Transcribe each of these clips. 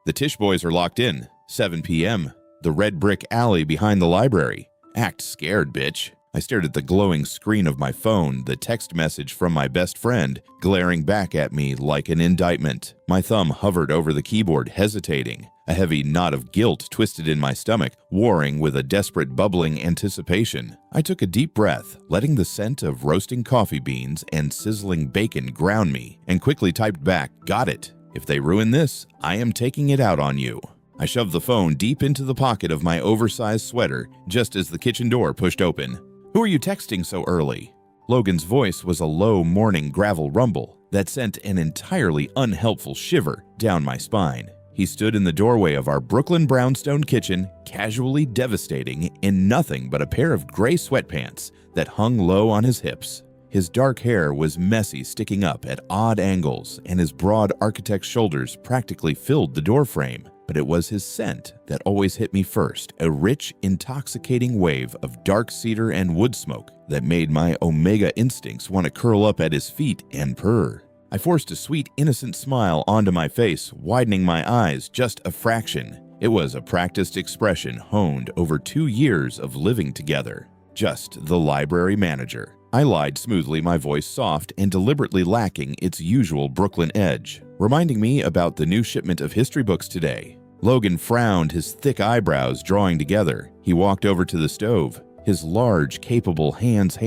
The Tish boys are locked in. 7 p.m. The red brick alley behind the library. Act scared, bitch. I stared at the glowing screen of my phone, the text message from my best friend, glaring back at me like an indictment. My thumb hovered over the keyboard, hesitating. A heavy knot of guilt twisted in my stomach, warring with a desperate bubbling anticipation. I took a deep breath, letting the scent of roasting coffee beans and sizzling bacon ground me, and quickly typed back, "Got it. If they ruin this, I am taking it out on you." I shoved the phone deep into the pocket of my oversized sweater just as the kitchen door pushed open. "Who are you texting so early?" Logan's voice was a low morning gravel rumble that sent an entirely unhelpful shiver down my spine. He stood in the doorway of our Brooklyn brownstone kitchen, casually devastating in nothing but a pair of gray sweatpants that hung low on his hips. His dark hair was messy, sticking up at odd angles, and his broad architect's shoulders practically filled the doorframe. But it was his scent that always hit me first, a rich, intoxicating wave of dark cedar and wood smoke that made my omega instincts want to curl up at his feet and purr. I forced a sweet, innocent smile onto my face, widening my eyes just a fraction. It was a practiced expression honed over 2 years of living together. Just the library manager. I lied smoothly, my voice soft and deliberately lacking its usual Brooklyn edge, reminding me about the new shipment of history books today. Logan frowned, his thick eyebrows drawing together. He walked over to the stove. His large, capable hands.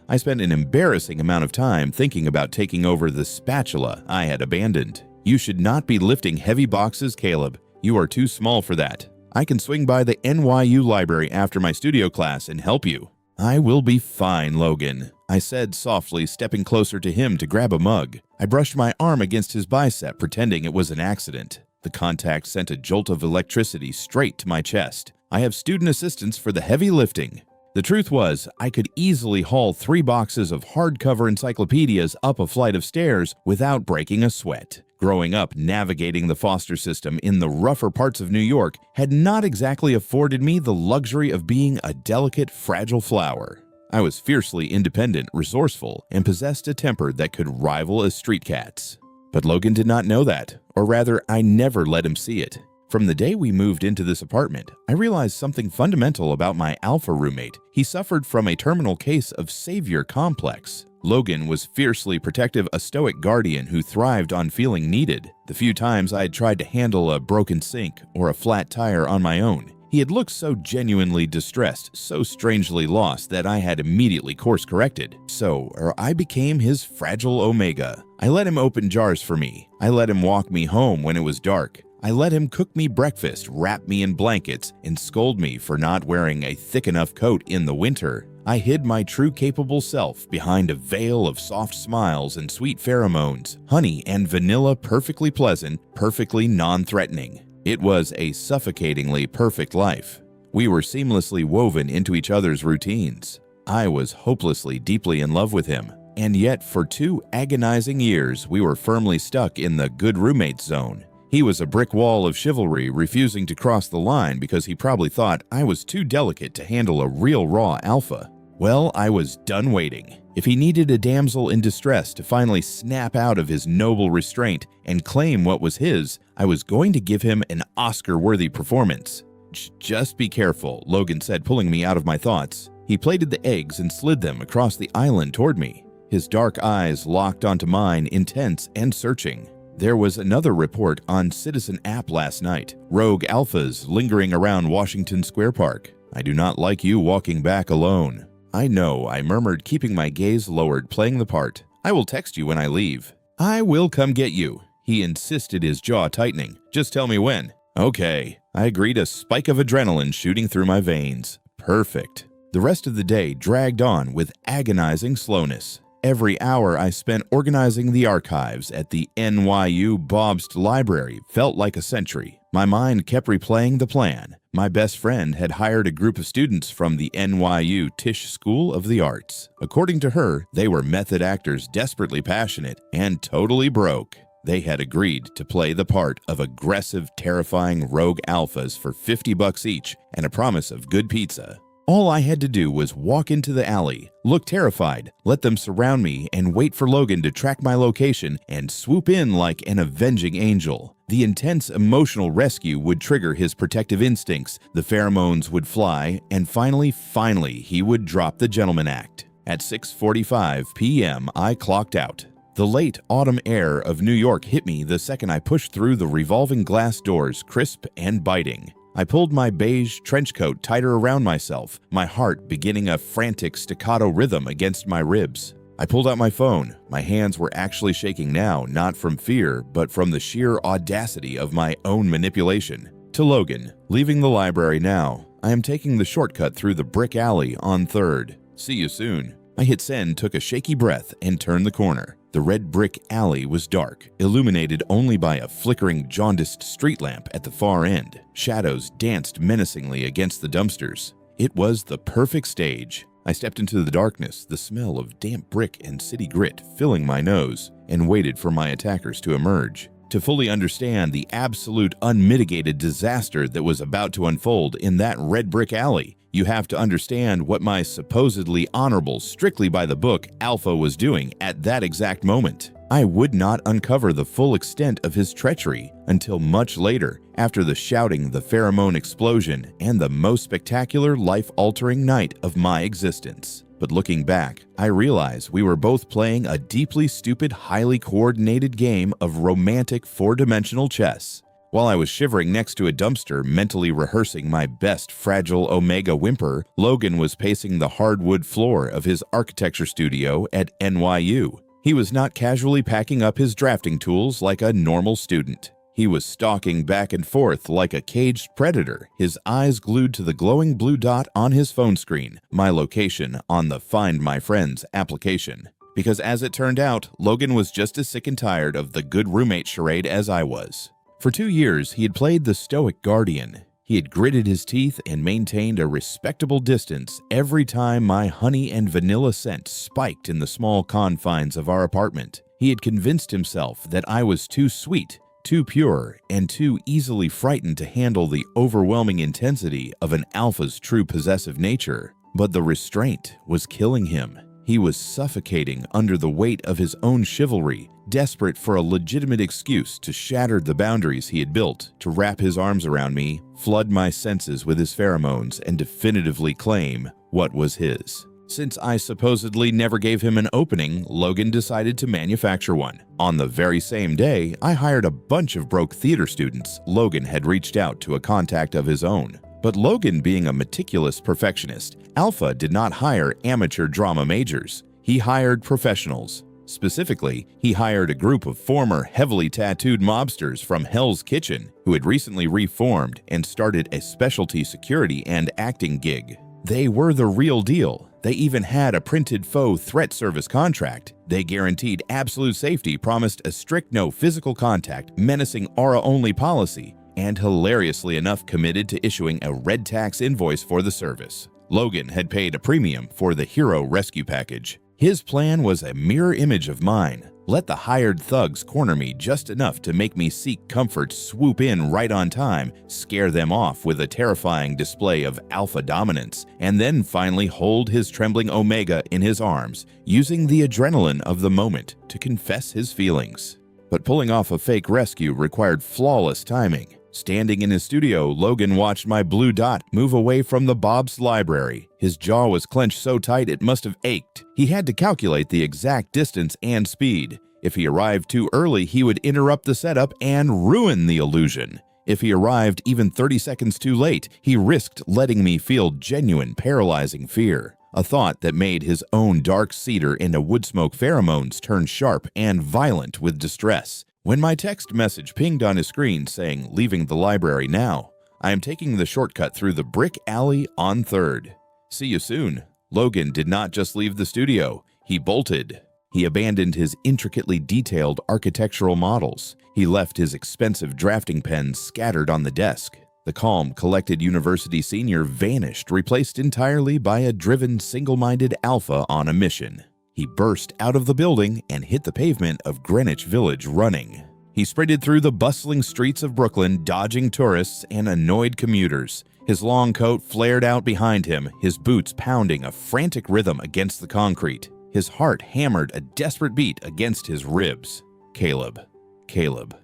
I spent an embarrassing amount of time thinking about taking over the spatula I had abandoned. "You should not be lifting heavy boxes, Caleb. You are too small for that. I can swing by the NYU library after my studio class and help you." "I will be fine, Logan," I said softly, stepping closer to him to grab a mug. I brushed my arm against his bicep, pretending it was an accident. The contact sent a jolt of electricity straight to my chest. "I have student assistants for the heavy lifting." The truth was, I could easily haul 3 boxes of hardcover encyclopedias up a flight of stairs without breaking a sweat. Growing up, navigating the foster system in the rougher parts of New York had not exactly afforded me the luxury of being a delicate, fragile flower. I was fiercely independent, resourceful, and possessed a temper that could rival a street cat's. But Logan did not know that, or rather, I never let him see it. From the day we moved into this apartment, I realized something fundamental about my alpha roommate. He suffered from a terminal case of savior complex. Logan was fiercely protective, a stoic guardian who thrived on feeling needed. The few times I had tried to handle a broken sink or a flat tire on my own, he had looked so genuinely distressed, so strangely lost that I had immediately course-corrected. So I became his fragile omega. I let him open jars for me. I let him walk me home when it was dark. I let him cook me breakfast, wrap me in blankets, and scold me for not wearing a thick enough coat in the winter. I hid my true capable self behind a veil of soft smiles and sweet pheromones, honey and vanilla, perfectly pleasant, perfectly non-threatening. It was a suffocatingly perfect life. We were seamlessly woven into each other's routines. I was hopelessly deeply in love with him, and yet for 2 agonizing years we were firmly stuck in the good roommate zone. He was a brick wall of chivalry, refusing to cross the line because he probably thought I was too delicate to handle a real raw alpha. Well, I was done waiting. If he needed a damsel in distress to finally snap out of his noble restraint and claim what was his, I was going to give him an Oscar-worthy performance. "Just be careful," Logan said, pulling me out of my thoughts. He plated the eggs and slid them across the island toward me. His dark eyes locked onto mine, intense and searching. There was another report on Citizen App last night. Rogue alphas lingering around Washington Square Park. "I do not like you walking back alone." "I know," I murmured, keeping my gaze lowered, playing the part. "I will text you when I leave." "I will come get you," he insisted, his jaw tightening. "Just tell me when." "Okay." I agreed, a spike of adrenaline shooting through my veins. Perfect. The rest of the day dragged on with agonizing slowness. Every hour I spent organizing the archives at the NYU Bobst Library felt like a century. My mind kept replaying the plan. My best friend had hired a group of students from the NYU Tisch School of the Arts. According to her, they were method actors desperately passionate and totally broke. They had agreed to play the part of aggressive, terrifying rogue alphas for $50 each and a promise of good pizza. All I had to do was walk into the alley, look terrified, let them surround me, and wait for Logan to track my location and swoop in like an avenging angel. The intense emotional rescue would trigger his protective instincts, the pheromones would fly, and finally, he would drop the gentleman act. At 6:45 p.m., I clocked out. The late autumn air of New York hit me the second I pushed through the revolving glass doors, crisp and biting. I pulled my beige trench coat tighter around myself, my heart beginning a frantic staccato rhythm against my ribs. I pulled out my phone. My hands were actually shaking now, not from fear, but from the sheer audacity of my own manipulation. To Logan, leaving the library now. I am taking the shortcut through the brick alley on 3rd. See you soon. I hit send, took a shaky breath, and turned the corner. The red brick alley was dark, illuminated only by a flickering, jaundiced street lamp at the far end. Shadows danced menacingly against the dumpsters. It was the perfect stage. I stepped into the darkness, the smell of damp brick and city grit filling my nose, and waited for my attackers to emerge. To fully understand the absolute unmitigated disaster that was about to unfold in that red brick alley, you have to understand what my supposedly honorable, strictly by the book Alpha was doing at that exact moment. I would not uncover the full extent of his treachery until much later, after the shouting, the pheromone explosion, and the most spectacular, life-altering night of my existence. But looking back, I realize we were both playing a deeply stupid, highly coordinated game of romantic four-dimensional chess. While I was shivering next to a dumpster, mentally rehearsing my best fragile Omega whimper, Logan was pacing the hardwood floor of his architecture studio at NYU. He was not casually packing up his drafting tools like a normal student. He was stalking back and forth like a caged predator, his eyes glued to the glowing blue dot on his phone screen, my location on the Find My Friends application. Because as it turned out, Logan was just as sick and tired of the good roommate charade as I was. For 2 years, he had played the stoic guardian. He had gritted his teeth and maintained a respectable distance every time my honey and vanilla scent spiked in the small confines of our apartment. He had convinced himself that I was too sweet, too pure, and too easily frightened to handle the overwhelming intensity of an alpha's true possessive nature. But the restraint was killing him. He was suffocating under the weight of his own chivalry, desperate for a legitimate excuse to shatter the boundaries he had built, to wrap his arms around me, flood my senses with his pheromones, and definitively claim what was his. Since I supposedly never gave him an opening, Logan decided to manufacture one. On the very same day, I hired a bunch of broke theater students. Logan had reached out to a contact of his own. But Logan, being a meticulous perfectionist, Alpha did not hire amateur drama majors. He hired professionals. Specifically, he hired a group of former heavily tattooed mobsters from Hell's Kitchen who had recently reformed and started a specialty security and acting gig. They were the real deal. They even had a printed faux threat service contract. They guaranteed absolute safety, promised a strict no physical contact, menacing aura-only policy, and hilariously enough committed to issuing a red tax invoice for the service. Logan had paid a premium for the hero rescue package. His plan was a mirror image of mine. Let the hired thugs corner me just enough to make me seek comfort, swoop in right on time, scare them off with a terrifying display of alpha dominance, and then finally hold his trembling Omega in his arms, using the adrenaline of the moment to confess his feelings. But pulling off a fake rescue required flawless timing. Standing in his studio, Logan watched my blue dot move away from the Bob's library. His jaw was clenched so tight it must have ached. He had to calculate the exact distance and speed. If he arrived too early, he would interrupt the setup and ruin the illusion. If he arrived even 30 seconds too late, he risked letting me feel genuine, paralyzing fear. A thought that made his own dark cedar into woodsmoke pheromones turn sharp and violent with distress. When my text message pinged on his screen saying, "Leaving the library now," I am taking the shortcut through the brick alley on 3rd. See you soon. Logan did not just leave the studio, he bolted. He abandoned his intricately detailed architectural models. He left his expensive drafting pens scattered on the desk. The calm, collected university senior vanished, replaced entirely by a driven, single-minded alpha on a mission. He burst out of the building and hit the pavement of Greenwich Village running. He sprinted through the bustling streets of Brooklyn, dodging tourists and annoyed commuters. His long coat flared out behind him, his boots pounding a frantic rhythm against the concrete. His heart hammered a desperate beat against his ribs. Caleb, Caleb,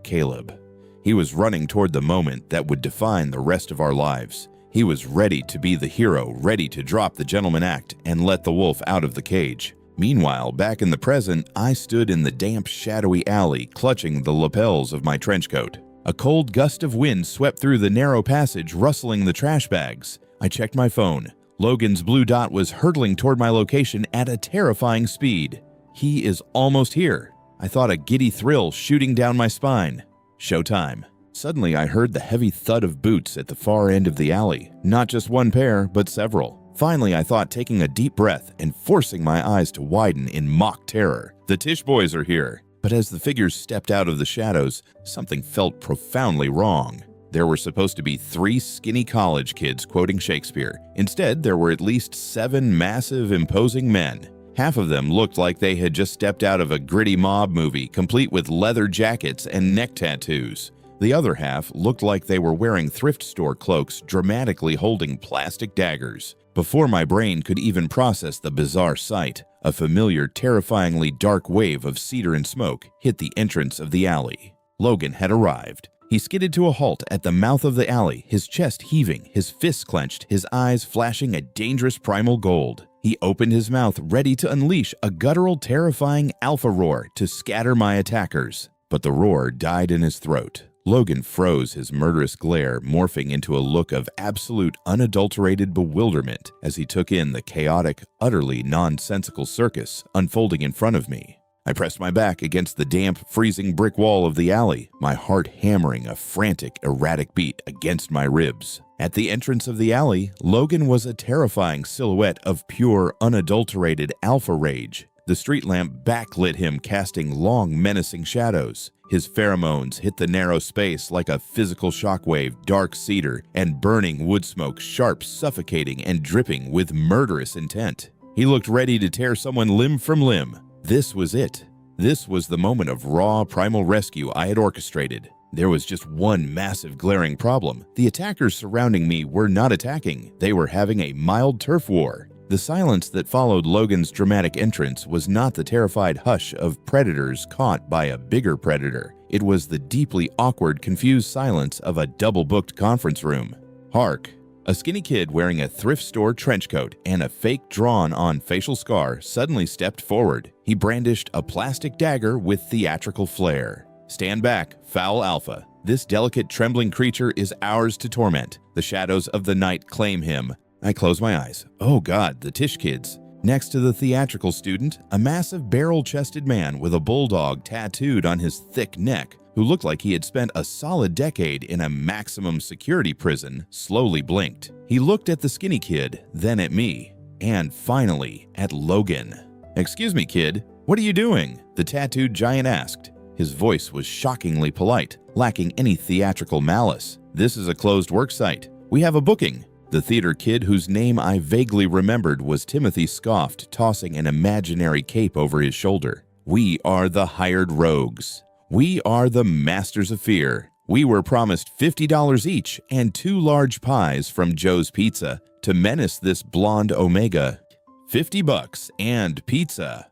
Caleb. He was running toward the moment that would define the rest of our lives. He was ready to be the hero, ready to drop the gentleman act and let the wolf out of the cage. Meanwhile, back in the present, I stood in the damp, shadowy alley, clutching the lapels of my trench coat. A cold gust of wind swept through the narrow passage, rustling the trash bags. I checked my phone. Logan's blue dot was hurtling toward my location at a terrifying speed. He is almost here. I thought a giddy thrill shooting down my spine. Showtime. Suddenly, I heard the heavy thud of boots at the far end of the alley. Not just one pair, but several. Finally, I thought, taking a deep breath and forcing my eyes to widen in mock terror. The Tish boys are here. But as the figures stepped out of the shadows, something felt profoundly wrong. There were supposed to be 3 skinny college kids quoting Shakespeare. Instead, there were at least 7 massive, imposing men. Half of them looked like they had just stepped out of a gritty mob movie, complete with leather jackets and neck tattoos. The other half looked like they were wearing thrift store cloaks, dramatically holding plastic daggers. Before my brain could even process the bizarre sight, a familiar, terrifyingly dark wave of cedar and smoke hit the entrance of the alley. Logan had arrived. He skidded to a halt at the mouth of the alley, his chest heaving, his fists clenched, his eyes flashing a dangerous primal gold. He opened his mouth, ready to unleash a guttural, terrifying alpha roar to scatter my attackers. But the roar died in his throat. Logan froze, his murderous glare morphing into a look of absolute, unadulterated bewilderment as he took in the chaotic, utterly nonsensical circus unfolding in front of me. I pressed my back against the damp, freezing brick wall of the alley, my heart hammering a frantic, erratic beat against my ribs. At the entrance of the alley, Logan was a terrifying silhouette of pure, unadulterated alpha rage. The street lamp backlit him, casting long, menacing shadows. His pheromones hit the narrow space like a physical shockwave, dark cedar and burning wood smoke, sharp, suffocating, and dripping with murderous intent. He looked ready to tear someone limb from limb. This was it. This was the moment of raw, primal rescue I had orchestrated. There was just one massive, glaring problem. The attackers surrounding me were not attacking. They were having a mild turf war. The silence that followed Logan's dramatic entrance was not the terrified hush of predators caught by a bigger predator. It was the deeply awkward, confused silence of a double-booked conference room. Hark! A skinny kid wearing a thrift store trench coat and a fake drawn-on facial scar suddenly stepped forward. He brandished a plastic dagger with theatrical flair. Stand back, foul alpha. This delicate, trembling creature is ours to torment. The shadows of the night claim him. I close my eyes. Oh God, the Tish kids. Next to the theatrical student, a massive barrel-chested man with a bulldog tattooed on his thick neck, who looked like he had spent a solid decade in a maximum security prison, slowly blinked. He looked at the skinny kid, then at me, and finally at Logan. "Excuse me, kid, what are you doing?" the tattooed giant asked. His voice was shockingly polite, lacking any theatrical malice. "This is a closed work site. We have a booking." The theater kid, whose name I vaguely remembered, was Timothy, scoffed, tossing an imaginary cape over his shoulder. "We are the hired rogues. We are the masters of fear. We were promised $50 each and 2 large pies from Joe's Pizza to menace this blonde Omega. $50 and pizza."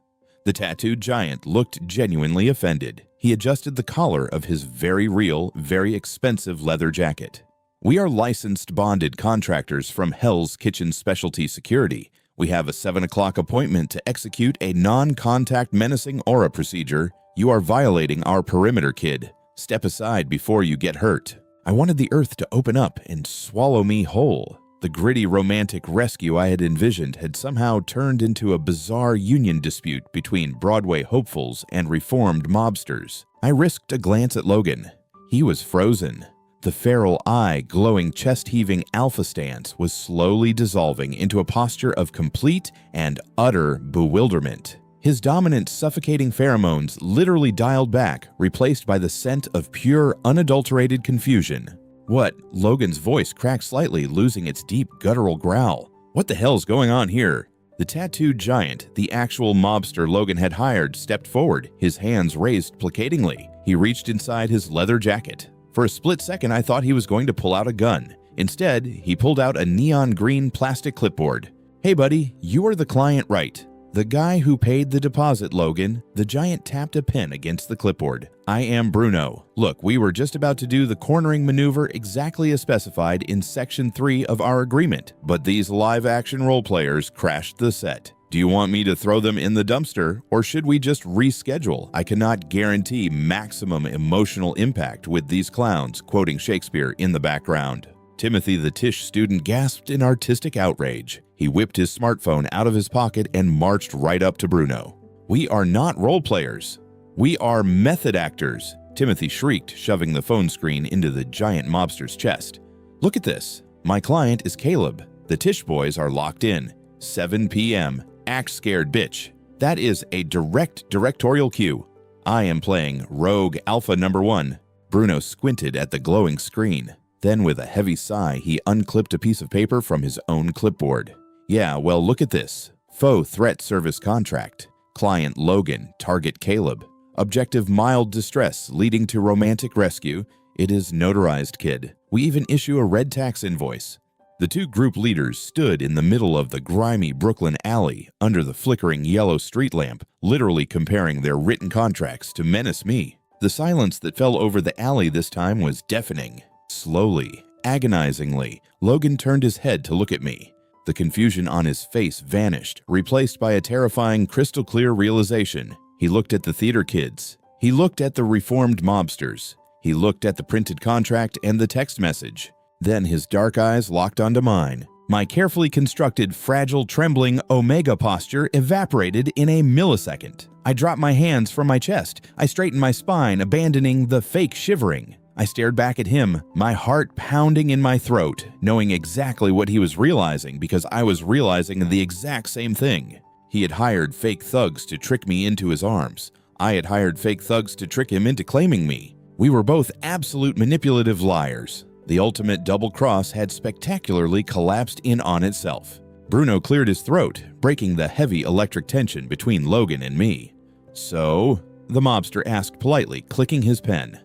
The tattooed giant looked genuinely offended. He adjusted the collar of his very real, very expensive leather jacket. "We are licensed bonded contractors from Hell's Kitchen Specialty Security. We have a 7 o'clock appointment to execute a non-contact menacing aura procedure. You are violating our perimeter, kid. Step aside before you get hurt." I wanted the earth to open up and swallow me whole. The gritty, romantic rescue I had envisioned had somehow turned into a bizarre union dispute between Broadway hopefuls and reformed mobsters. I risked a glance at Logan. He was frozen. The feral eye, glowing, chest-heaving alpha stance was slowly dissolving into a posture of complete and utter bewilderment. His dominant, suffocating pheromones literally dialed back, replaced by the scent of pure, unadulterated confusion. "What?" Logan's voice cracked slightly, losing its deep, guttural growl. "What the hell's going on here?" The tattooed giant, the actual mobster Logan had hired, stepped forward, his hands raised placatingly. He reached inside his leather jacket. For a split second, I thought he was going to pull out a gun. Instead, he pulled out a neon green plastic clipboard. "Hey buddy, you are the client, right? The guy who paid the deposit, Logan." The giant tapped a pen against the clipboard. "I am Bruno. Look, we were just about to do the cornering maneuver exactly as specified in Section 3 of our agreement, but these live-action role players crashed the set. Do you want me to throw them in the dumpster, or should we just reschedule? I cannot guarantee maximum emotional impact with these clowns," quoting Shakespeare in the background. Timothy the Tisch student gasped in artistic outrage. He whipped his smartphone out of his pocket and marched right up to Bruno. "We are not role players. We are method actors," Timothy shrieked, shoving the phone screen into the giant mobster's chest. "Look at this. My client is Caleb. The Tisch boys are locked in. 7 p.m. Act scared, bitch." That is a direct directorial cue. I am playing Rogue Alpha number 1. Bruno squinted at the glowing screen. Then with a heavy sigh, he unclipped a piece of paper from his own clipboard. "Yeah, well, look at this. Faux threat service contract. Client Logan, target Caleb. Objective mild distress leading to romantic rescue. It is notarized, kid. We even issue a red tax invoice." The two group leaders stood in the middle of the grimy Brooklyn alley under the flickering yellow street lamp, literally comparing their written contracts to menace me. The silence that fell over the alley this time was deafening. Slowly, agonizingly, Logan turned his head to look at me. The confusion on his face vanished, replaced by a terrifying, crystal-clear realization. He looked at the theater kids. He looked at the reformed mobsters. He looked at the printed contract and the text message. Then his dark eyes locked onto mine. My carefully constructed, fragile, trembling omega posture evaporated in a millisecond. I dropped my hands from my chest. I straightened my spine, abandoning the fake shivering. I stared back at him, my heart pounding in my throat, knowing exactly what he was realizing because I was realizing the exact same thing. He had hired fake thugs to trick me into his arms. I had hired fake thugs to trick him into claiming me. We were both absolute manipulative liars. The ultimate double cross had spectacularly collapsed in on itself. Bruno cleared his throat, breaking the heavy electric tension between Logan and me. "So?" the mobster asked politely, clicking his pen.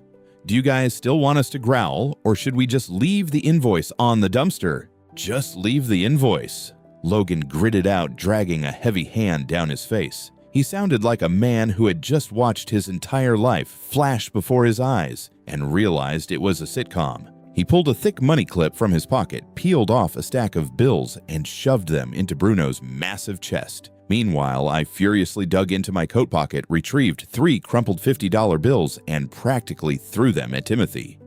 "Do you guys still want us to growl, or should we just leave the invoice on the dumpster?" "Just leave the invoice," Logan gritted out, dragging a heavy hand down his face. He sounded like a man who had just watched his entire life flash before his eyes and realized it was a sitcom. He pulled a thick money clip from his pocket, peeled off a stack of bills, and shoved them into Bruno's massive chest. Meanwhile, I furiously dug into my coat pocket, retrieved 3 crumpled $50 bills, and practically threw them at Timothy.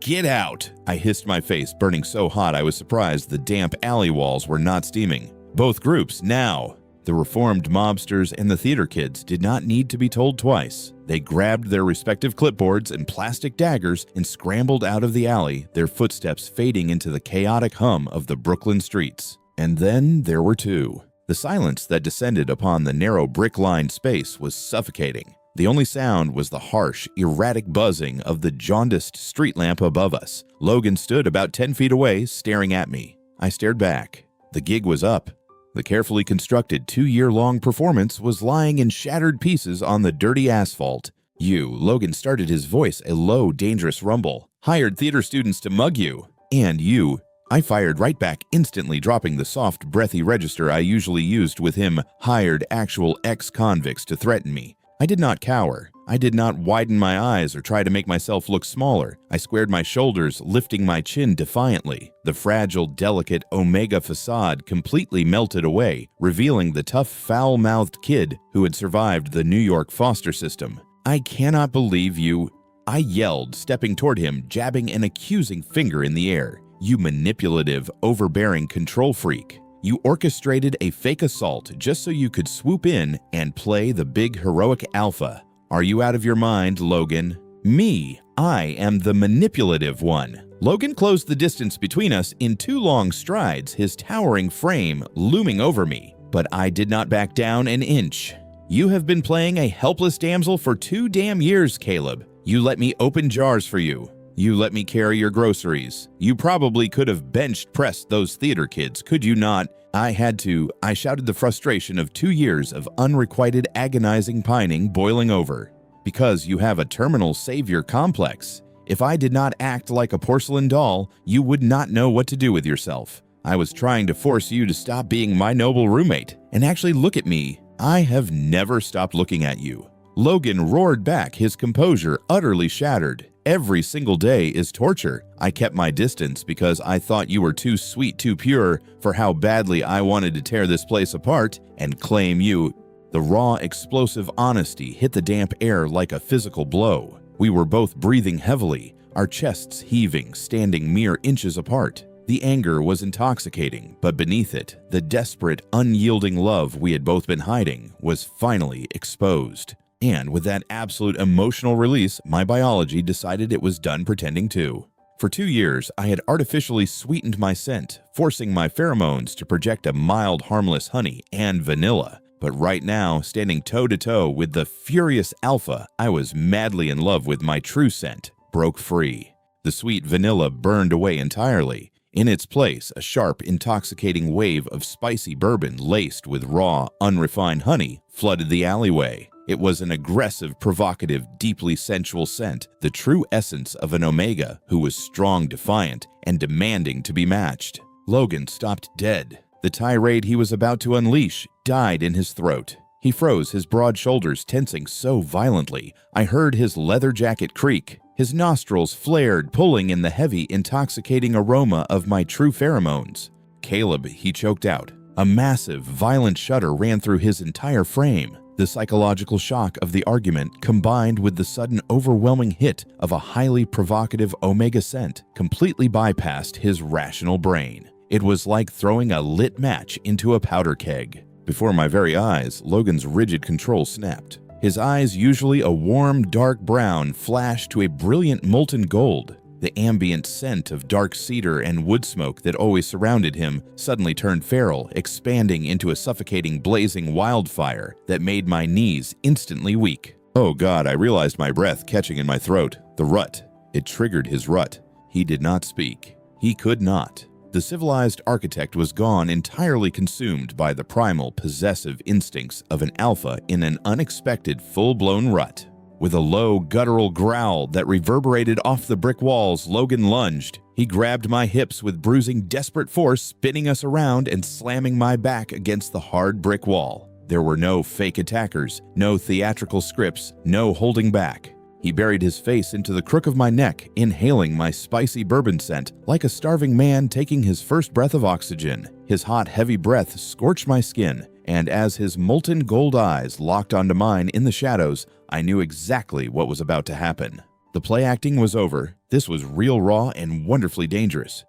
"Get out!" I hissed, my face burning so hot I was surprised the damp alley walls were not steaming. "Both groups, now!" The reformed mobsters and the theater kids did not need to be told twice. They grabbed their respective clipboards and plastic daggers and scrambled out of the alley, their footsteps fading into the chaotic hum of the Brooklyn streets. And then there were 2. The silence that descended upon the narrow brick-lined space was suffocating. The only sound was the harsh, erratic buzzing of the jaundiced street lamp above us. Logan stood about 10 feet away, staring at me. I stared back. The gig was up. The carefully constructed 2-year-long performance was lying in shattered pieces on the dirty asphalt. "You," Logan started, his voice a low, dangerous rumble, "hired theater students to mug you. And you." I fired right back, instantly dropping the soft, breathy register I usually used with him, hired actual ex-convicts to threaten me. I did not cower. I did not widen my eyes or try to make myself look smaller. I squared my shoulders, lifting my chin defiantly. The fragile, delicate omega facade completely melted away, revealing the tough, foul-mouthed kid who had survived the New York foster system. "I cannot believe you," I yelled, stepping toward him, jabbing an accusing finger in the air. "You manipulative, overbearing control freak. You orchestrated a fake assault just so you could swoop in and play the big heroic alpha. Are you out of your mind, Logan? Me, I am the manipulative one." Logan closed the distance between us in 2 long strides, his towering frame looming over me. But I did not back down an inch. "You have been playing a helpless damsel for 2 damn years, Caleb. You let me open jars for you. You let me carry your groceries. You probably could have bench pressed those theater kids, could you not? I had to." I shouted, the frustration of 2 years of unrequited agonizing pining boiling over. "Because you have a terminal savior complex. If I did not act like a porcelain doll, you would not know what to do with yourself. I was trying to force you to stop being my noble roommate and actually look at me. I have never stopped looking at you." Logan roared back, his composure utterly shattered. "Every single day is torture. I kept my distance because I thought you were too sweet, too pure for how badly I wanted to tear this place apart and claim you." The raw, explosive honesty hit the damp air like a physical blow. We were both breathing heavily, our chests heaving, standing mere inches apart. The anger was intoxicating, but beneath it, the desperate, unyielding love we had both been hiding was finally exposed. And with that absolute emotional release, my biology decided it was done pretending too. For 2 years, I had artificially sweetened my scent, forcing my pheromones to project a mild, harmless honey and vanilla. But right now, standing toe-to-toe with the furious alpha, I was madly in love with my true scent, broke free. The sweet vanilla burned away entirely. In its place, a sharp, intoxicating wave of spicy bourbon laced with raw, unrefined honey flooded the alleyway. It was an aggressive, provocative, deeply sensual scent, the true essence of an Omega who was strong, defiant, and demanding to be matched. Logan stopped dead. The tirade he was about to unleash died in his throat. He froze, his broad shoulders tensing so violently, I heard his leather jacket creak. His nostrils flared, pulling in the heavy, intoxicating aroma of my true pheromones. "Caleb," he choked out. A massive, violent shudder ran through his entire frame. The psychological shock of the argument, combined with the sudden overwhelming hit of a highly provocative Omega scent, completely bypassed his rational brain. It was like throwing a lit match into a powder keg. Before my very eyes, Logan's rigid control snapped. His eyes, usually a warm, dark brown, flashed to a brilliant molten gold. The ambient scent of dark cedar and wood smoke that always surrounded him suddenly turned feral, expanding into a suffocating, blazing wildfire that made my knees instantly weak. Oh God, I realized my breath catching in my throat. The rut. It triggered his rut. He did not speak. He could not. The civilized architect was gone, entirely consumed by the primal, possessive instincts of an alpha in an unexpected, full-blown rut. With a low, guttural growl that reverberated off the brick walls, Logan lunged. He grabbed my hips with bruising, desperate force, spinning us around and slamming my back against the hard brick wall. There were no fake attackers, no theatrical scripts, no holding back. He buried his face into the crook of my neck, inhaling my spicy bourbon scent like a starving man taking his first breath of oxygen. His hot, heavy breath scorched my skin, and as his molten gold eyes locked onto mine in the shadows, I knew exactly what was about to happen. The play acting was over. This was real raw and wonderfully dangerous.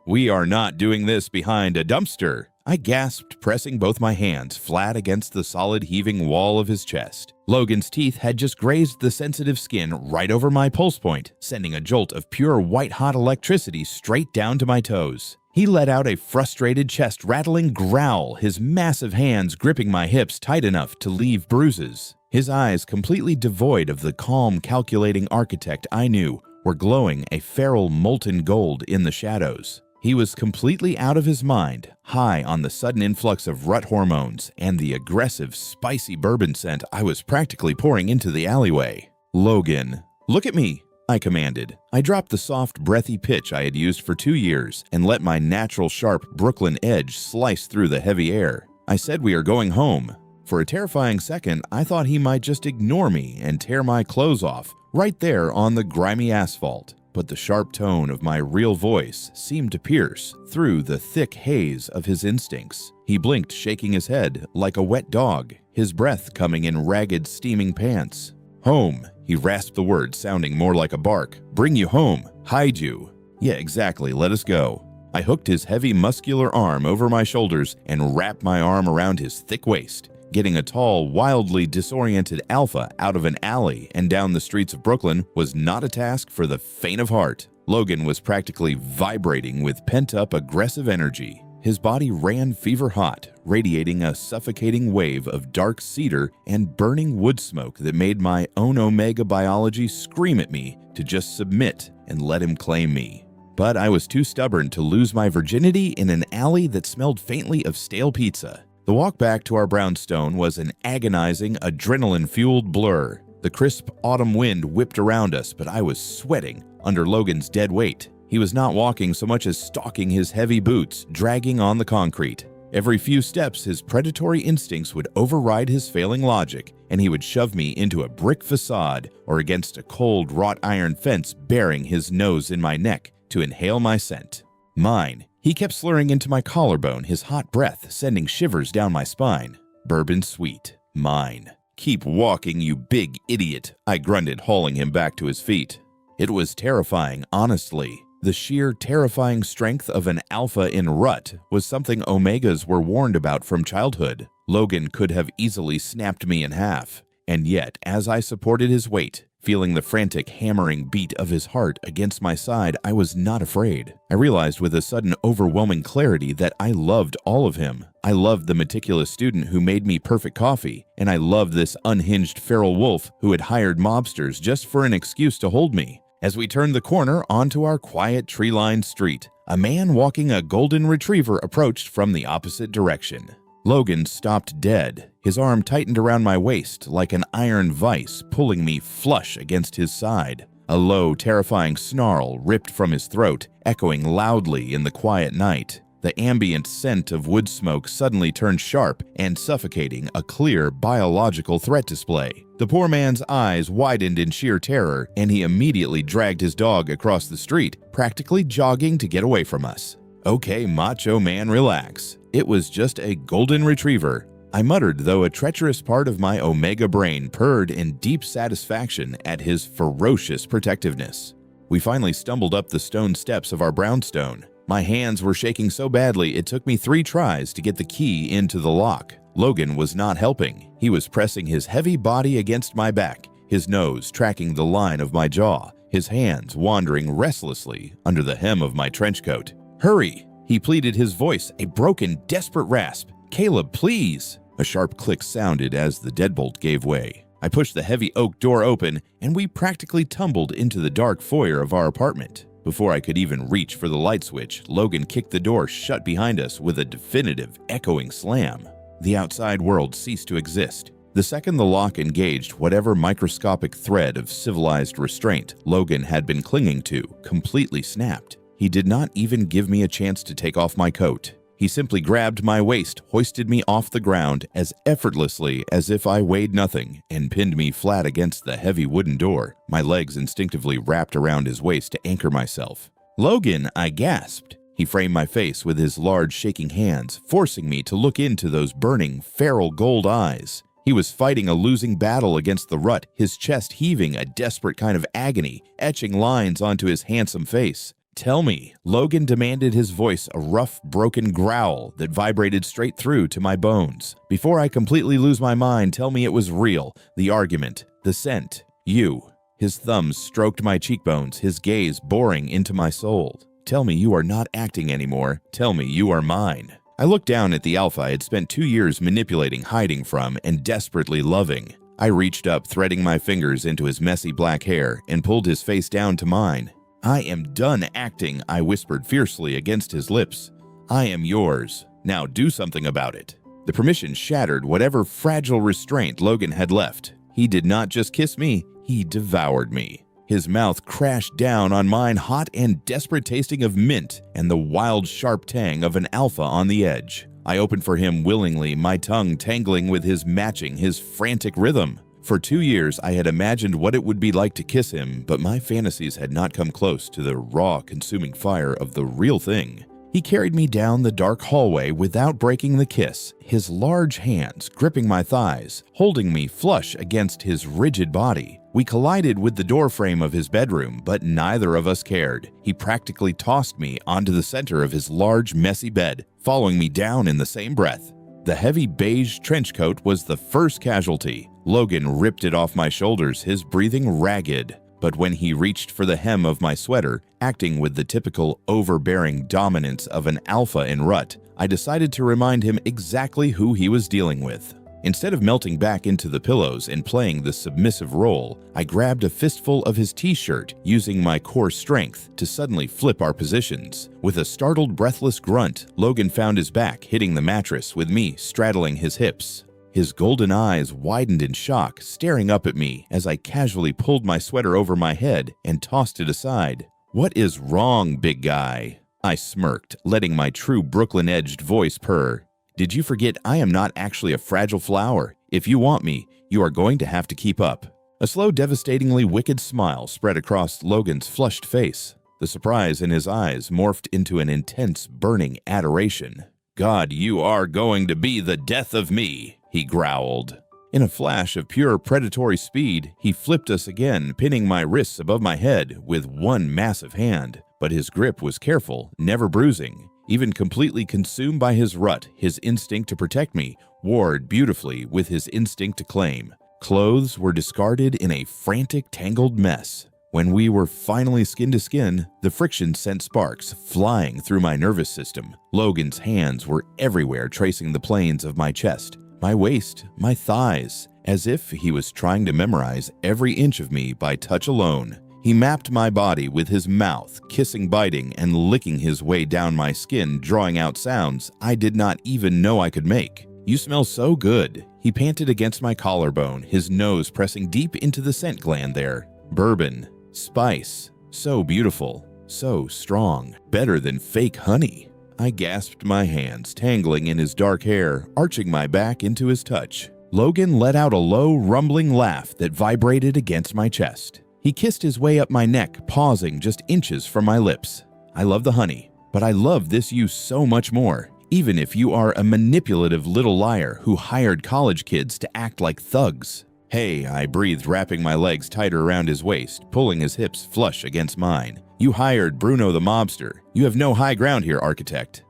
"We are not doing this behind a dumpster," I gasped, pressing both my hands flat against the solid heaving wall of his chest. Logan's teeth had just grazed the sensitive skin right over my pulse point, sending a jolt of pure white-hot electricity straight down to my toes. He let out a frustrated, chest-rattling growl, his massive hands gripping my hips tight enough to leave bruises. His eyes, completely devoid of the calm, calculating architect I knew, were glowing a feral molten gold in the shadows. He was completely out of his mind, high on the sudden influx of rut hormones and the aggressive, spicy bourbon scent I was practically pouring into the alleyway. "Logan, look at me," I commanded. I dropped the soft, breathy pitch I had used for 2 years and let my natural sharp Brooklyn edge slice through the heavy air. I said we are going home. For a terrifying second, I thought he might just ignore me and tear my clothes off, right there on the grimy asphalt. But the sharp tone of my real voice seemed to pierce through the thick haze of his instincts. He blinked, shaking his head like a wet dog, his breath coming in ragged, steaming pants. "Home," he rasped the word, sounding more like a bark. "Bring you home. Hide you." "Yeah, exactly. Let us go." I hooked his heavy, muscular arm over my shoulders and wrapped my arm around his thick waist. Getting a tall, wildly disoriented alpha out of an alley and down the streets of Brooklyn was not a task for the faint of heart. Logan was practically vibrating with pent-up aggressive energy. His body ran fever-hot, radiating a suffocating wave of dark cedar and burning wood smoke that made my own Omega biology scream at me to just submit and let him claim me. But I was too stubborn to lose my virginity in an alley that smelled faintly of stale pizza. The walk back to our brownstone was an agonizing, adrenaline-fueled blur. The crisp autumn wind whipped around us, but I was sweating under Logan's dead weight. He was not walking so much as stalking his heavy boots, dragging on the concrete. Every few steps, his predatory instincts would override his failing logic, and he would shove me into a brick facade or against a cold wrought iron fence, bearing his nose in my neck to inhale my scent. Mine. He kept slurring into my collarbone, his hot breath sending shivers down my spine. Bourbon sweet. Mine. Keep walking, you big idiot, I grunted, hauling him back to his feet. It was terrifying, honestly. The sheer terrifying strength of an alpha in rut was something omegas were warned about from childhood. Logan could have easily snapped me in half. And yet, as I supported his weight, feeling the frantic hammering beat of his heart against my side, I was not afraid. I realized with a sudden overwhelming clarity that I loved all of him. I loved the meticulous student who made me perfect coffee, and I loved this unhinged feral wolf who had hired mobsters just for an excuse to hold me. As we turned the corner onto our quiet tree-lined street, a man walking a golden retriever approached from the opposite direction. Logan stopped dead. His arm tightened around my waist like an iron vice, pulling me flush against his side. A low, terrifying snarl ripped from his throat, echoing loudly in the quiet night. The ambient scent of wood smoke suddenly turned sharp and suffocating, a clear biological threat display. The poor man's eyes widened in sheer terror, and he immediately dragged his dog across the street, practically jogging to get away from us. Okay, macho man, relax. It was just a golden retriever, I muttered, though a treacherous part of my omega brain purred in deep satisfaction at his ferocious protectiveness. We finally stumbled up the stone steps of our brownstone. My hands were shaking so badly it took me 3 tries to get the key into the lock. Logan was not helping. He was pressing his heavy body against my back, his nose tracking the line of my jaw, his hands wandering restlessly under the hem of my trench coat. "Hurry!" he pleaded, his voice a broken, desperate rasp. "Caleb, please!" A sharp click sounded as the deadbolt gave way. I pushed the heavy oak door open, and we practically tumbled into the dark foyer of our apartment. Before I could even reach for the light switch, Logan kicked the door shut behind us with a definitive, echoing slam. The outside world ceased to exist. The second the lock engaged, whatever microscopic thread of civilized restraint Logan had been clinging to completely snapped. He did not even give me a chance to take off my coat. He simply grabbed my waist, hoisted me off the ground as effortlessly as if I weighed nothing, and pinned me flat against the heavy wooden door, my legs instinctively wrapped around his waist to anchor myself. "Logan," I gasped. He framed my face with his large shaking hands, forcing me to look into those burning, feral gold eyes. He was fighting a losing battle against the rut, his chest heaving a desperate kind of agony, etching lines onto his handsome face. "Tell me," Logan demanded, his voice a rough, broken growl that vibrated straight through to my bones. "Before I completely lose my mind, tell me it was real, the argument, the scent, you." His thumbs stroked my cheekbones, his gaze boring into my soul. "Tell me you are not acting anymore. Tell me you are mine." I looked down at the alpha I had spent 2 years manipulating, hiding from, and desperately loving. I reached up, threading my fingers into his messy black hair, and pulled his face down to mine. "I am done acting," I whispered fiercely against his lips. "I am yours. Now do something about it." The permission shattered whatever fragile restraint Logan had left. He did not just kiss me, he devoured me. His mouth crashed down on mine, hot and desperate, tasting of mint and the wild, sharp tang of an alpha on the edge. I opened for him willingly, my tongue tangling with his, matching his frantic rhythm. For 2 years, I had imagined what it would be like to kiss him, but my fantasies had not come close to the raw, consuming fire of the real thing. He carried me down the dark hallway without breaking the kiss, his large hands gripping my thighs, holding me flush against his rigid body. We collided with the doorframe of his bedroom, but neither of us cared. He practically tossed me onto the center of his large, messy bed, following me down in the same breath. The heavy beige trench coat was the first casualty. Logan ripped it off my shoulders, his breathing ragged. But when he reached for the hem of my sweater, acting with the typical overbearing dominance of an alpha in rut, I decided to remind him exactly who he was dealing with. Instead of melting back into the pillows and playing the submissive role, I grabbed a fistful of his t-shirt, using my core strength to suddenly flip our positions. With a startled, breathless grunt, Logan found his back hitting the mattress with me straddling his hips. His golden eyes widened in shock, staring up at me as I casually pulled my sweater over my head and tossed it aside. "What is wrong, big guy?" I smirked, letting my true Brooklyn-edged voice purr. "Did you forget I am not actually a fragile flower? If you want me, you are going to have to keep up." A slow, devastatingly wicked smile spread across Logan's flushed face. The surprise in his eyes morphed into an intense, burning adoration. "God, you are going to be the death of me," he growled. In a flash of pure predatory speed, he flipped us again, pinning my wrists above my head with one massive hand. But his grip was careful, never bruising. Even completely consumed by his rut, his instinct to protect me warred beautifully with his instinct to claim. Clothes were discarded in a frantic, tangled mess. When we were finally skin to skin, the friction sent sparks flying through my nervous system. Logan's hands were everywhere, tracing the planes of my chest, my waist, my thighs, as if he was trying to memorize every inch of me by touch alone. He mapped my body with his mouth, kissing, biting, and licking his way down my skin, drawing out sounds I did not even know I could make. "You smell so good." He panted against my collarbone, his nose pressing deep into the scent gland there. Bourbon, spice, so beautiful, so strong, better than fake honey. I gasped, my hands tangling in his dark hair, arching my back into his touch. Logan let out a low, rumbling laugh that vibrated against my chest. He kissed his way up my neck, pausing just inches from my lips. "I love the honey, but I love this you so much more, even if you are a manipulative little liar who hired college kids to act like thugs." "Hey," I breathed, wrapping my legs tighter around his waist, pulling his hips flush against mine. "You hired Bruno the mobster. You have no high ground here, architect."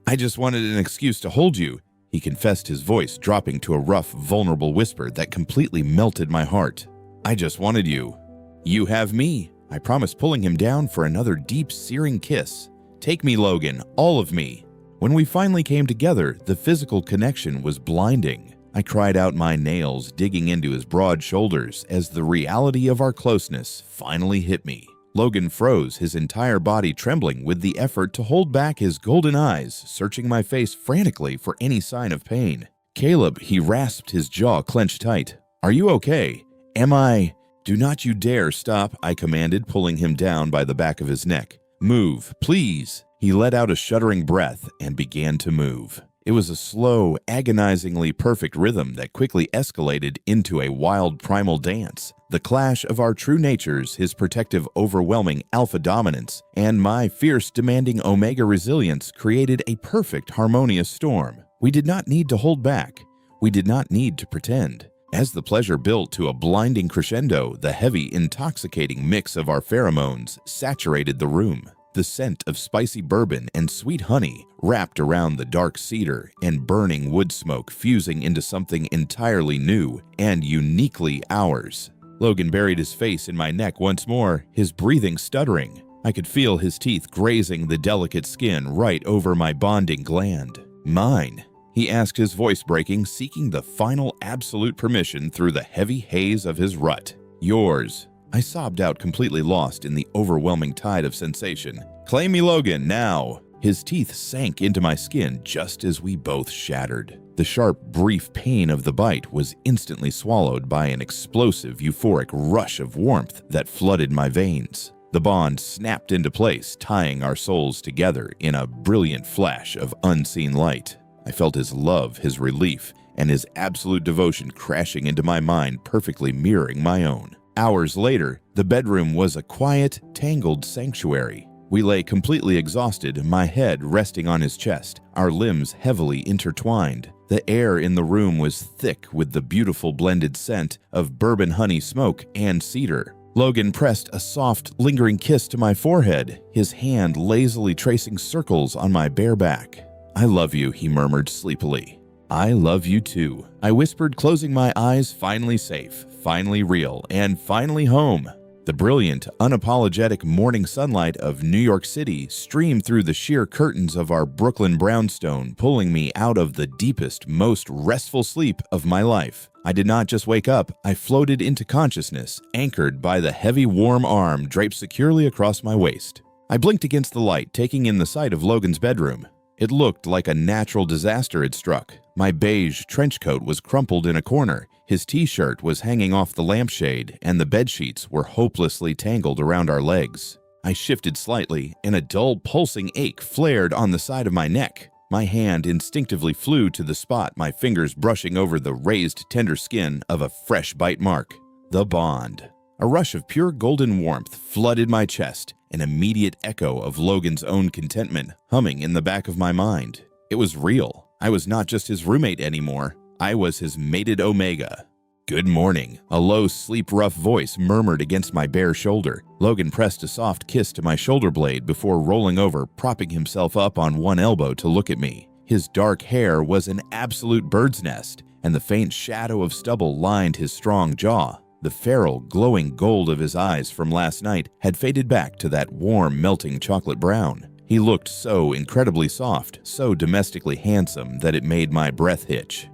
I just wanted an excuse to hold you," he confessed, his voice dropping to a rough, vulnerable whisper that completely melted my heart. "I just wanted you." "You have me," I promised, pulling him down for another deep, searing kiss. "Take me, Logan, all of me." When we finally came together, the physical connection was blinding. I cried out, my nails digging into his broad shoulders as the reality of our closeness finally hit me. Logan froze, his entire body trembling with the effort to hold back his golden eyes, searching my face frantically for any sign of pain. "Caleb," he rasped, his jaw clenched tight. "Are you okay? Am I—" "Do not you dare stop," I commanded, pulling him down by the back of his neck. "Move, please." He let out a shuddering breath and began to move. It was a slow, agonizingly perfect rhythm that quickly escalated into a wild primal dance. The clash of our true natures, his protective, overwhelming alpha dominance, and my fierce, demanding omega resilience created a perfect, harmonious storm. We did not need to hold back. We did not need to pretend. As the pleasure built to a blinding crescendo, the heavy, intoxicating mix of our pheromones saturated the room. The scent of spicy bourbon and sweet honey wrapped around the dark cedar and burning wood smoke fusing into something entirely new and uniquely ours. Logan buried his face in my neck once more, his breathing stuttering. I could feel his teeth grazing the delicate skin right over my bonding gland. "Mine?" he asked, his voice breaking, seeking the final absolute permission through the heavy haze of his rut. "Yours." I sobbed out, completely lost in the overwhelming tide of sensation. "Claim me, Logan, now!" His teeth sank into my skin just as we both shattered. The sharp, brief pain of the bite was instantly swallowed by an explosive, euphoric rush of warmth that flooded my veins. The bond snapped into place, tying our souls together in a brilliant flash of unseen light. I felt his love, his relief, and his absolute devotion crashing into my mind, perfectly mirroring my own. Hours later, the bedroom was a quiet, tangled sanctuary. We lay completely exhausted, my head resting on his chest, our limbs heavily intertwined. The air in the room was thick with the beautiful blended scent of bourbon honey smoke and cedar. Logan pressed a soft, lingering kiss to my forehead, his hand lazily tracing circles on my bare back. "I love you," he murmured sleepily. "I love you too," I whispered, closing my eyes, finally safe, finally real, and finally home. The brilliant, unapologetic morning sunlight of New York City streamed through the sheer curtains of our Brooklyn brownstone, pulling me out of the deepest, most restful sleep of my life. I did not just wake up, I floated into consciousness, anchored by the heavy, warm arm draped securely across my waist. I blinked against the light, taking in the sight of Logan's bedroom. It looked like a natural disaster had struck. My beige trench coat was crumpled in a corner, his t-shirt was hanging off the lampshade, and the bedsheets were hopelessly tangled around our legs. I shifted slightly, and a dull pulsing ache flared on the side of my neck. My hand instinctively flew to the spot, my fingers brushing over the raised, tender skin of a fresh bite mark. The bond. A rush of pure golden warmth flooded my chest, an immediate echo of Logan's own contentment humming in the back of my mind. It was real. I was not just his roommate anymore. I was his mated Omega. "Good morning," a low, sleep-rough voice murmured against my bare shoulder. Logan pressed a soft kiss to my shoulder blade before rolling over, propping himself up on one elbow to look at me. His dark hair was an absolute bird's nest, and the faint shadow of stubble lined his strong jaw. The feral, glowing gold of his eyes from last night had faded back to that warm, melting chocolate brown. He looked so incredibly soft, so domestically handsome that it made my breath hitch.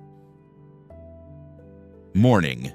"Morning,"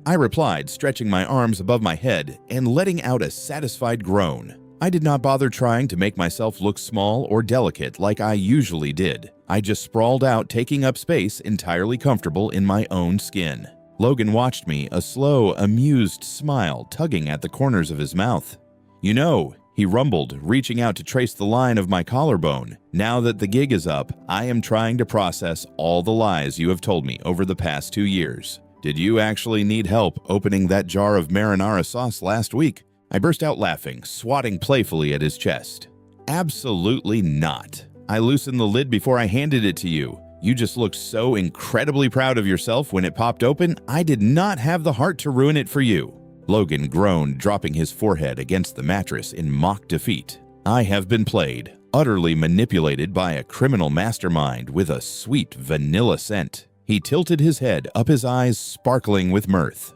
I replied, stretching my arms above my head and letting out a satisfied groan. I did not bother trying to make myself look small or delicate like I usually did. I just sprawled out, taking up space, entirely comfortable in my own skin. Logan watched me, a slow, amused smile tugging at the corners of his mouth. "You know," he rumbled, reaching out to trace the line of my collarbone. "Now that the gig is up, I am trying to process all the lies you have told me over the past 2 years. Did you actually need help opening that jar of marinara sauce last week?" I burst out laughing, swatting playfully at his chest. "Absolutely not. I loosened the lid before I handed it to you. You just looked so incredibly proud of yourself when it popped open, I did not have the heart to ruin it for you." Logan groaned, dropping his forehead against the mattress in mock defeat. I have been played, utterly manipulated by a criminal mastermind with a sweet vanilla scent. He tilted his head, up his eyes sparkling with mirth.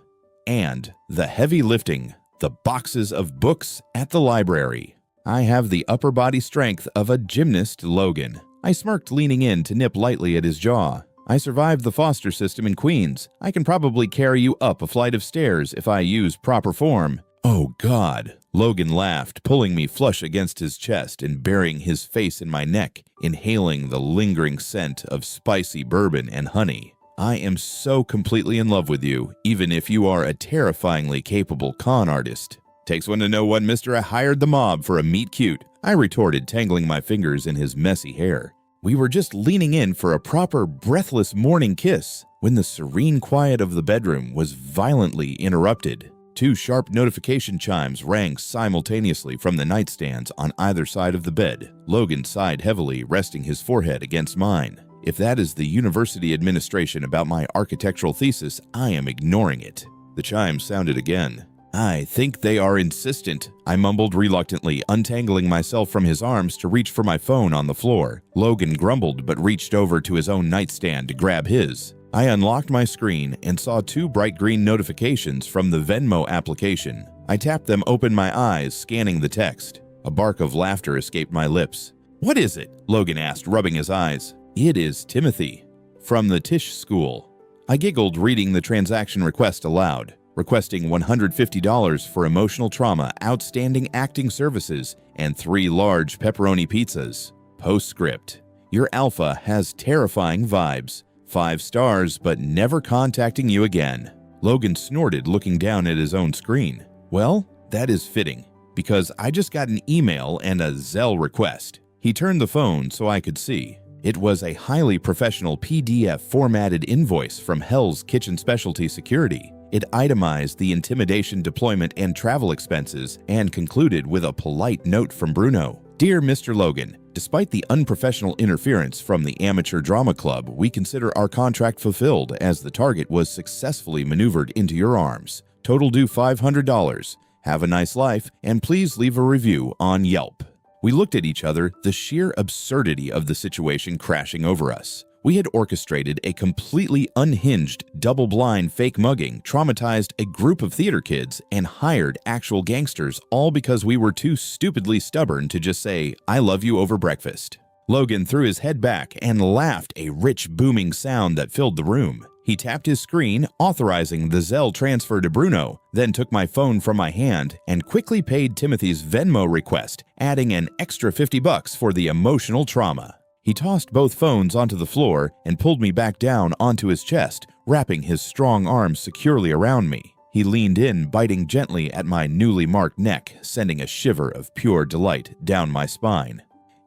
"And the heavy lifting, the boxes of books at the library. I have the upper body strength of a gymnast, Logan." I smirked, leaning in to nip lightly at his jaw. "I survived the foster system in Queens. I can probably carry you up a flight of stairs if I use proper form." "Oh, God." Logan laughed, pulling me flush against his chest and burying his face in my neck, inhaling the lingering scent of spicy bourbon and honey. "I am so completely in love with you, even if you are a terrifyingly capable con artist." "Takes one to know one, mister. I hired the mob for a meet cute," I retorted, tangling my fingers in his messy hair. We were just leaning in for a proper, breathless morning kiss when the serene quiet of the bedroom was violently interrupted. 2 sharp notification chimes rang simultaneously from the nightstands on either side of the bed. Logan sighed heavily, resting his forehead against mine. If that is the university administration about my architectural thesis, I am ignoring it. The chimes sounded again. "I think they are insistent," I mumbled reluctantly, untangling myself from his arms to reach for my phone on the floor. Logan grumbled but reached over to his own nightstand to grab his. I unlocked my screen and saw 2 bright green notifications from the Venmo application. I tapped them open, my eyes scanning the text. A bark of laughter escaped my lips. "What is it?" Logan asked, rubbing his eyes. "It is Timothy. From the Tisch School." I giggled, reading the transaction request aloud. Requesting $150 for emotional trauma, outstanding acting services, and 3 large pepperoni pizzas. Postscript: your alpha has terrifying vibes. 5 stars, but never contacting you again. Logan snorted, looking down at his own screen. Well, that is fitting, because I just got an email and a Zelle request. He turned the phone so I could see. It was a highly professional PDF formatted invoice from Hell's Kitchen Specialty Security. It itemized the intimidation, deployment, and travel expenses and concluded with a polite note from Bruno. "Dear Mr. Logan, despite the unprofessional interference from the amateur drama club, we consider our contract fulfilled as the target was successfully maneuvered into your arms. Total due $500. Have a nice life, and please leave a review on Yelp." We looked at each other, the sheer absurdity of the situation crashing over us. We had orchestrated a completely unhinged, double-blind fake mugging, traumatized a group of theater kids, and hired actual gangsters, all because we were too stupidly stubborn to just say, "I love you" over breakfast. Logan threw his head back and laughed, a rich, booming sound that filled the room. He tapped his screen, authorizing the Zelle transfer to Bruno, then took my phone from my hand and quickly paid Timothy's Venmo request, adding an extra $50 for the emotional trauma. He tossed both phones onto the floor and pulled me back down onto his chest, wrapping his strong arms securely around me. He leaned in, biting gently at my newly marked neck, sending a shiver of pure delight down my spine.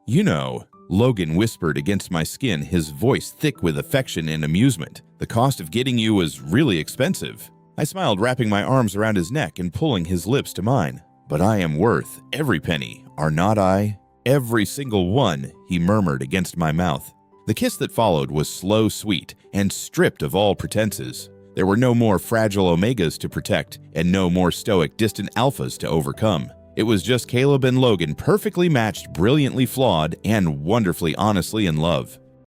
"You know," Logan whispered against my skin, his voice thick with affection and amusement, "the cost of getting you was really expensive." I smiled, wrapping my arms around his neck and pulling his lips to mine. "But I am worth every penny, are not I?" "Every single one," he murmured against my mouth. The kiss that followed was slow, sweet, and stripped of all pretenses. There were no more fragile omegas to protect and no more stoic distant alphas to overcome. It was just Caleb and Logan, perfectly matched, brilliantly flawed, and wonderfully honestly in love.